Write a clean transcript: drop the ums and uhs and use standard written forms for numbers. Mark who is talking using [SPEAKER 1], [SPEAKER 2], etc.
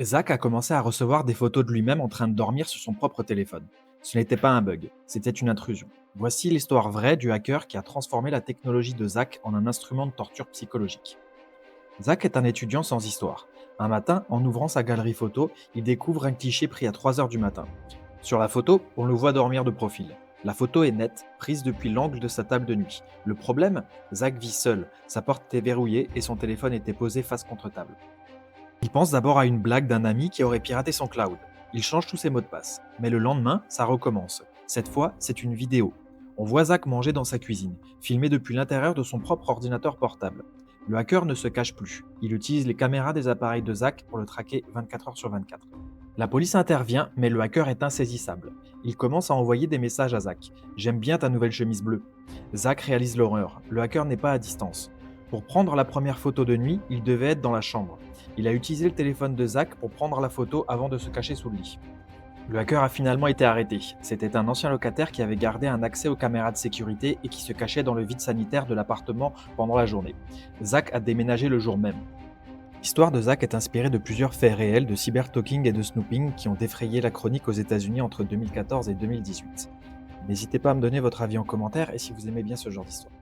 [SPEAKER 1] Zach a commencé à recevoir des photos de lui-même en train de dormir sur son propre téléphone. Ce n'était pas un bug, c'était une intrusion. Voici l'histoire vraie du hacker qui a transformé la technologie de Zach en un instrument de torture psychologique. Zach est un étudiant sans histoire. Un matin, en ouvrant sa galerie photo, il découvre un cliché pris à 3 heures du matin. Sur la photo, on le voit dormir de profil. La photo est nette, prise depuis l'angle de sa table de nuit. Le problème, Zach vit seul, sa porte était verrouillée et son téléphone était posé face contre table. Il pense d'abord à une blague d'un ami qui aurait piraté son cloud. Il change tous ses mots de passe. Mais le lendemain, ça recommence. Cette fois, c'est une vidéo. On voit Zach manger dans sa cuisine, filmé depuis l'intérieur de son propre ordinateur portable. Le hacker ne se cache plus. Il utilise les caméras des appareils de Zach pour le traquer 24 heures sur 24. La police intervient, mais le hacker est insaisissable. Il commence à envoyer des messages à Zach. J'aime bien ta nouvelle chemise bleue. Zach réalise l'horreur. Le hacker n'est pas à distance. Pour prendre la première photo de nuit, il devait être dans la chambre. Il a utilisé le téléphone de Zach pour prendre la photo avant de se cacher sous le lit. Le hacker a finalement été arrêté. C'était un ancien locataire qui avait gardé un accès aux caméras de sécurité et qui se cachait dans le vide sanitaire de l'appartement pendant la journée. Zach a déménagé le jour même. L'histoire de Zach est inspirée de plusieurs faits réels de cybertalking et de snooping qui ont défrayé la chronique aux États-Unis entre 2014 et 2018. N'hésitez pas à me donner votre avis en commentaire et si vous aimez bien ce genre d'histoire.